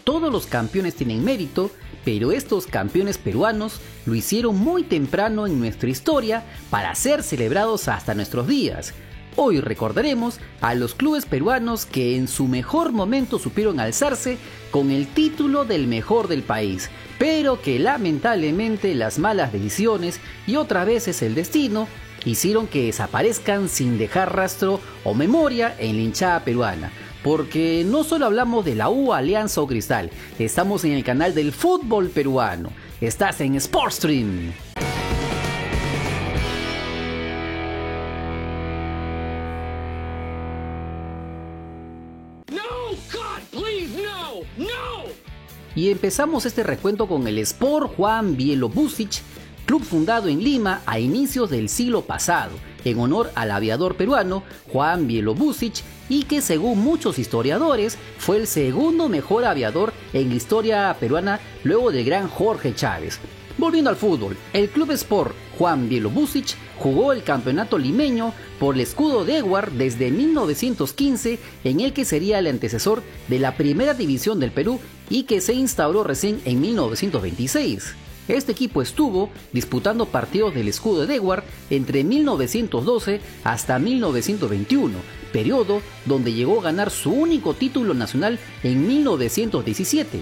todos los campeones tienen mérito, pero estos campeones peruanos lo hicieron muy temprano en nuestra historia para ser celebrados hasta nuestros días. Hoy recordaremos a los clubes peruanos que en su mejor momento supieron alzarse con el título del mejor del país, pero que lamentablemente las malas decisiones y otras veces el destino hicieron que desaparezcan sin dejar rastro o memoria en la hinchada peruana. Porque no solo hablamos de la U, Alianza o Cristal, estamos en el canal del fútbol peruano. Estás en Sportstream. Y empezamos este recuento con el Sport Juan Bielobusich, club fundado en Lima a inicios del siglo pasado, en honor al aviador peruano Juan Bielobusich, y que según muchos historiadores fue el segundo mejor aviador en la historia peruana luego del gran Jorge Chávez. Volviendo al fútbol, el Club Sport Juan Bielobusich jugó el campeonato limeño por el escudo de Edward desde 1915, en el que sería el antecesor de la primera división del Perú y que se instauró recién en 1926. Este equipo estuvo disputando partidos del escudo de Edward entre 1912 hasta 1921, periodo donde llegó a ganar su único título nacional en 1917.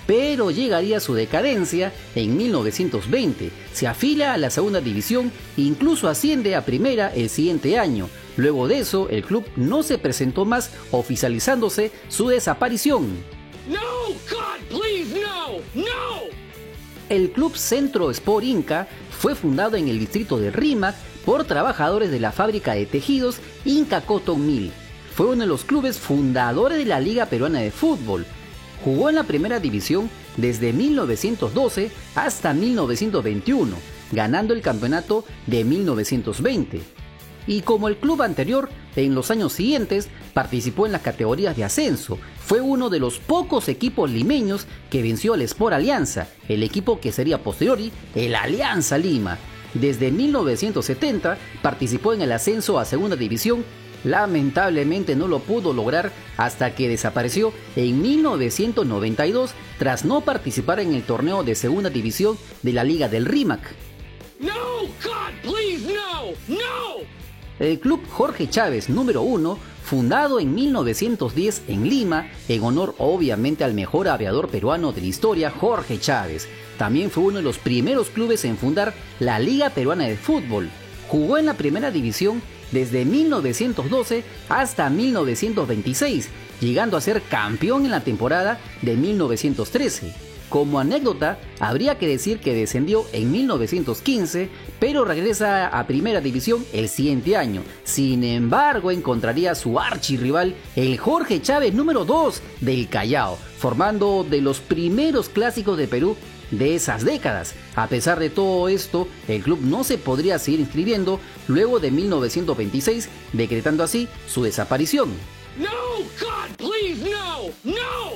Pero llegaría su decadencia en 1920, se afilia a la segunda división e incluso asciende a primera el siguiente año. Luego de eso, el club no se presentó más, oficializándose su desaparición. No, God, please, no, no. El Club Centro Sport Inca fue fundado en el distrito de Rímac por trabajadores de la fábrica de tejidos Inca Cotton Mill. Fue uno de los clubes fundadores de la Liga Peruana de Fútbol. Jugó en la primera división desde 1912 hasta 1921, ganando el campeonato de 1920. Y como el club anterior, en los años siguientes participó en las categorías de ascenso. Fue uno de los pocos equipos limeños que venció al Sport Alianza, el equipo que sería posteriori el Alianza Lima. Desde 1970 participó en el ascenso a segunda división. Lamentablemente no lo pudo lograr hasta que desapareció en 1992 tras no participar en el torneo de segunda división de la Liga del Rímac. No, God, please, no, no. El Club Jorge Chávez número 1, fundado en 1910 en Lima, en honor obviamente al mejor aviador peruano de la historia, Jorge Chávez. También fue uno de los primeros clubes en fundar la Liga Peruana de Fútbol. Jugó en la primera división desde 1912 hasta 1926, llegando a ser campeón en la temporada de 1913. Como anécdota, habría que decir que descendió en 1915, pero regresa a primera división el siguiente año. Sin embargo, encontraría a su archirrival, el Jorge Chávez número 2 del Callao, formando de los primeros clásicos de Perú de esas décadas. A pesar de todo esto, el club no se podría seguir inscribiendo luego de 1926, decretando así su desaparición. No, God, please, no, no.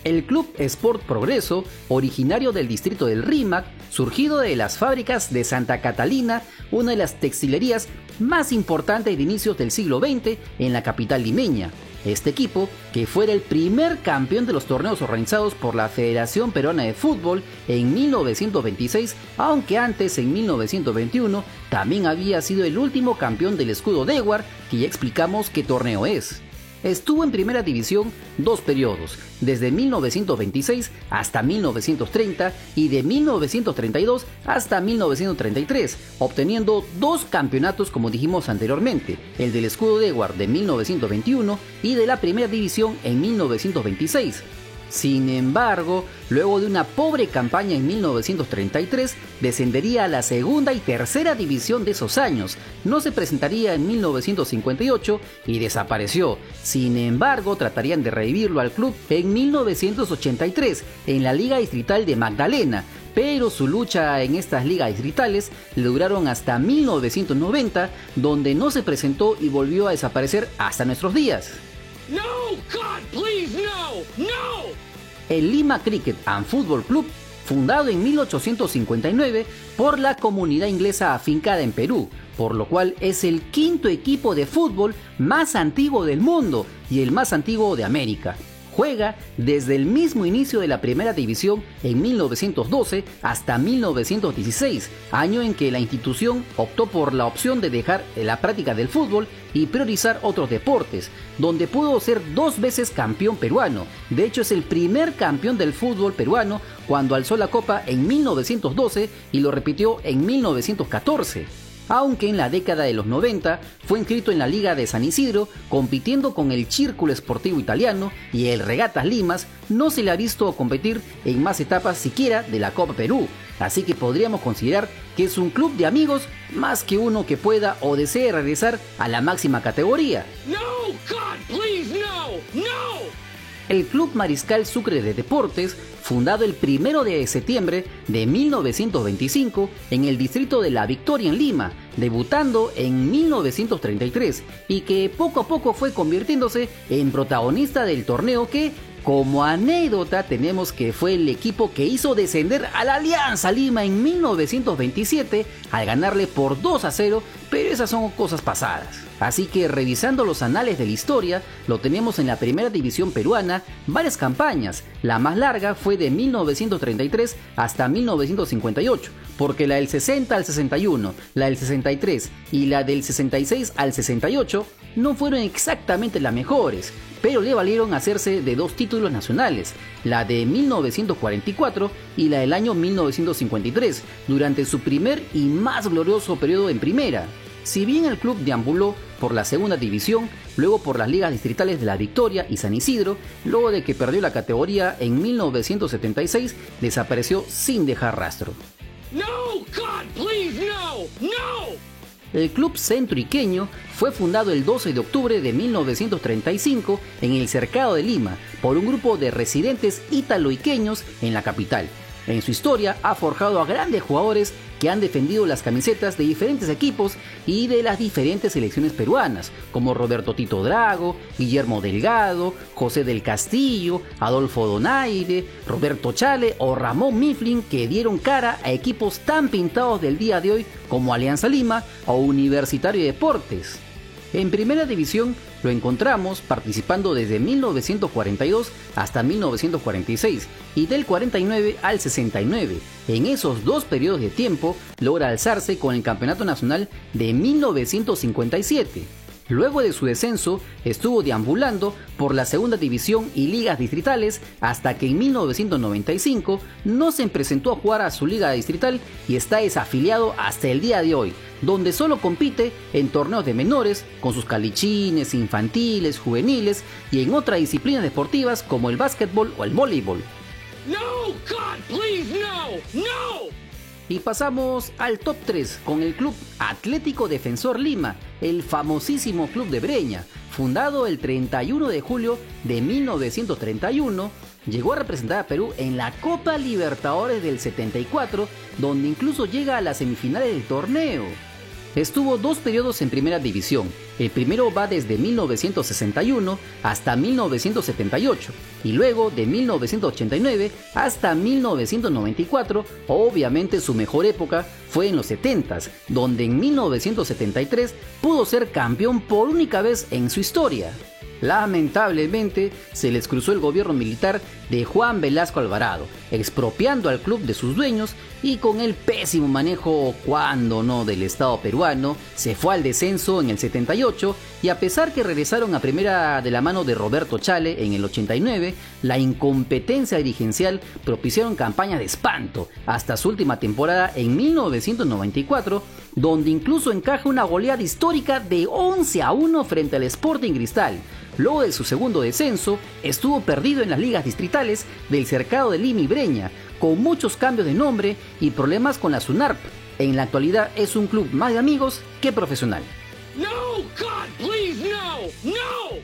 El Club Sport Progreso, originario del distrito del Rímac, surgido de las fábricas de Santa Catalina, una de las textilerías más importantes de inicios del siglo XX en la capital limeña. Este equipo, que fuera el primer campeón de los torneos organizados por la Federación Peruana de Fútbol en 1926, aunque antes, en 1921, también había sido el último campeón del escudo de Edward, que ya explicamos qué torneo es. Estuvo en primera división 2 periodos, desde 1926 hasta 1930 y de 1932 hasta 1933, obteniendo 2 campeonatos como dijimos anteriormente, el del escudo de Edward de 1921 y de la primera división en 1926. Sin embargo, luego de una pobre campaña en 1933, descendería a la segunda y tercera división de esos años. No se presentaría en 1958 y desapareció. Sin embargo, tratarían de revivirlo al club en 1983 en la Liga Distrital de Magdalena, pero su lucha en estas ligas distritales le duraron hasta 1990, donde no se presentó y volvió a desaparecer hasta nuestros días. No, God, please, no, no. El Lima Cricket and Football Club, fundado en 1859 por la comunidad inglesa afincada en Perú, por lo cual es el quinto equipo de fútbol más antiguo del mundo y el más antiguo de América. Juega desde el mismo inicio de la primera división en 1912 hasta 1916, año en que la institución optó por la opción de dejar la práctica del fútbol y priorizar otros deportes, donde pudo ser 2 veces campeón peruano. De hecho, es el primer campeón del fútbol peruano cuando alzó la copa en 1912 y lo repitió en 1914. Aunque en la década de los 90 fue inscrito en la Liga de San Isidro, compitiendo con el Círculo Sportivo Italiano y el Regatas Limas, no se le ha visto competir en más etapas siquiera de la Copa Perú. Así que podríamos considerar que es un club de amigos más que uno que pueda o desee regresar a la máxima categoría. No, God, please, no, no. El Club Mariscal Sucre de Deportes, fundado el 1 de septiembre de 1925 en el distrito de La Victoria en Lima, debutando en 1933 y que poco a poco fue convirtiéndose en protagonista del torneo que, como anécdota, tenemos que fue el equipo que hizo descender a la Alianza Lima en 1927 al ganarle por 2-0, pero esas son cosas pasadas. Así que revisando los anales de la historia, lo tenemos en la primera división peruana varias campañas. La más larga fue de 1933 hasta 1958, porque la del 60 al 61, la del 63 y la del 66 al 68 no fueron exactamente las mejores, pero le valieron hacerse de 2 títulos nacionales, la de 1944 y la del año 1953, durante su primer y más glorioso periodo en primera. Si bien el club deambuló por la segunda división, luego por las ligas distritales de La Victoria y San Isidro, luego de que perdió la categoría en 1976, desapareció sin dejar rastro. No, God, please, no, no. El club centroiqueño fue fundado el 12 de octubre de 1935 en el Cercado de Lima por un grupo de residentes italoiqueños en la capital. En su historia ha forjado a grandes jugadores que han defendido las camisetas de diferentes equipos y de las diferentes selecciones peruanas, como Roberto Tito Drago, Guillermo Delgado, José del Castillo, Adolfo Donaire, Roberto Chale o Ramón Mifflin, que dieron cara a equipos tan pintados del día de hoy como Alianza Lima o Universitario de Deportes. En primera división lo encontramos participando desde 1942 hasta 1946 y del 49 al 69. En esos 2 periodos de tiempo logra alzarse con el Campeonato Nacional de 1957. Luego de su descenso, estuvo deambulando por la segunda división y ligas distritales hasta que en 1995 no se presentó a jugar a su liga distrital y está desafiliado hasta el día de hoy, donde solo compite en torneos de menores con sus calichines, infantiles, juveniles y en otras disciplinas deportivas como el básquetbol o el voleibol. No, God, please, no, no. Y pasamos al top 3 con el Club Atlético Defensor Lima, el famosísimo club de Breña. Fundado el 31 de julio de 1931, llegó a representar a Perú en la Copa Libertadores del 74, donde incluso llega a las semifinales del torneo. Estuvo 2 periodos en primera división. El primero va desde 1961 hasta 1978 y luego de 1989 hasta 1994. Obviamente su mejor época fue en los 70s, donde en 1973 pudo ser campeón por única vez en su historia. Lamentablemente se les cruzó el gobierno militar de Juan Velasco Alvarado, expropiando al club de sus dueños y con el pésimo manejo, cuando no, del Estado peruano, se fue al descenso en el 78 y a pesar que regresaron a primera de la mano de Roberto Chale en el 89, la incompetencia dirigencial propiciaron campañas de espanto hasta su última temporada en 1994, donde incluso encaja una goleada histórica de 11-1 frente al Sporting Cristal. Luego de su segundo descenso, estuvo perdido en las ligas distritales del Cercado de Lima y Breña, con muchos cambios de nombre y problemas con la SUNARP. En la actualidad es un club más de amigos que profesional. No, God, please, no, no.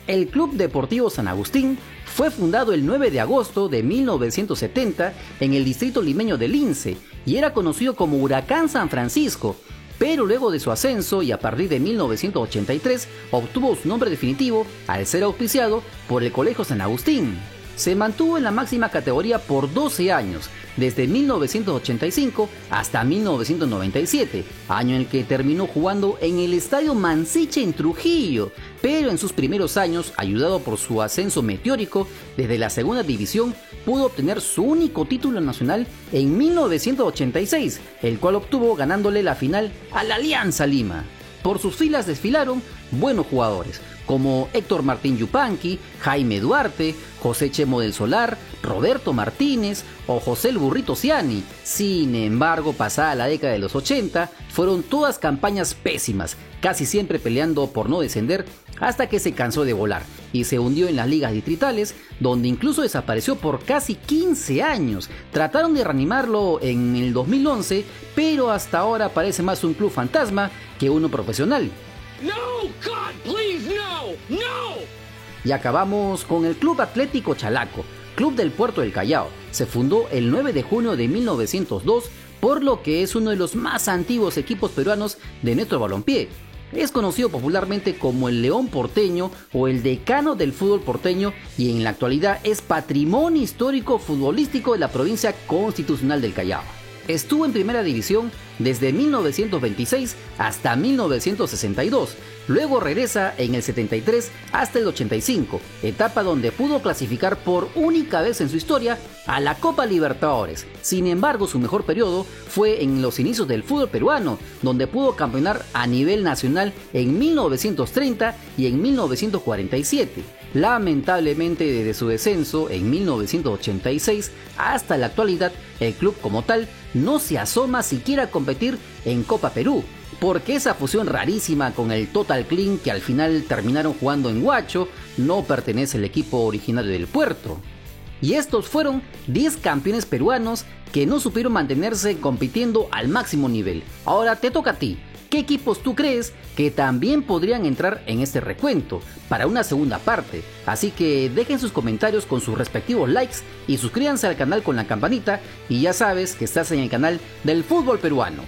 El Club Deportivo San Agustín fue fundado el 9 de agosto de 1970 en el distrito limeño de Lince y era conocido como Huracán San Francisco, pero luego de su ascenso y a partir de 1983 obtuvo su nombre definitivo al ser auspiciado por el Colegio San Agustín. Se mantuvo en la máxima categoría por 12 años, desde 1985 hasta 1997, año en el que terminó jugando en el Estadio Mansiche en Trujillo, pero en sus primeros años, ayudado por su ascenso meteórico desde la segunda división, pudo obtener su único título nacional en 1986, el cual obtuvo ganándole la final a la Alianza Lima. Por sus filas desfilaron buenos jugadores, como Héctor Martín Yupanqui, Jaime Duarte, José Chemo del Solar, Roberto Martínez o José el Burrito Ciani. Sin embargo, pasada la década de los 80, fueron todas campañas pésimas, casi siempre peleando por no descender, hasta que se cansó de volar y se hundió en las ligas distritales, donde incluso desapareció por casi 15 años. Trataron de reanimarlo en el 2011, pero hasta ahora parece más un club fantasma que uno profesional. No, God, please, no, no. Y acabamos con el Club Atlético Chalaco, Club del Puerto del Callao. Se fundó el 9 de junio de 1902, por lo que es uno de los más antiguos equipos peruanos de nuestro balompié. Es conocido popularmente como el León Porteño o el decano del fútbol porteño, y en la actualidad es patrimonio histórico futbolístico de la provincia constitucional del Callao. Estuvo en primera división desde 1926 hasta 1962, luego regresa en el 73 hasta el 85, etapa donde pudo clasificar por única vez en su historia a la Copa Libertadores. Sin embargo, su mejor periodo fue en los inicios del fútbol peruano, donde pudo campeonar a nivel nacional en 1930 y en 1947. Lamentablemente, desde su descenso en 1986 hasta la actualidad, el club como tal no se asoma siquiera a competir en Copa Perú, porque esa fusión rarísima con el Total Clean, que al final terminaron jugando en Huacho, no pertenece al equipo originario del puerto. Y estos fueron 10 campeones peruanos que no supieron mantenerse compitiendo al máximo nivel. Ahora te toca a ti. ¿Qué equipos tú crees que también podrían entrar en este recuento para una segunda parte? Así que dejen sus comentarios con sus respectivos likes y suscríbanse al canal con la campanita, y ya sabes que estás en el canal del fútbol peruano.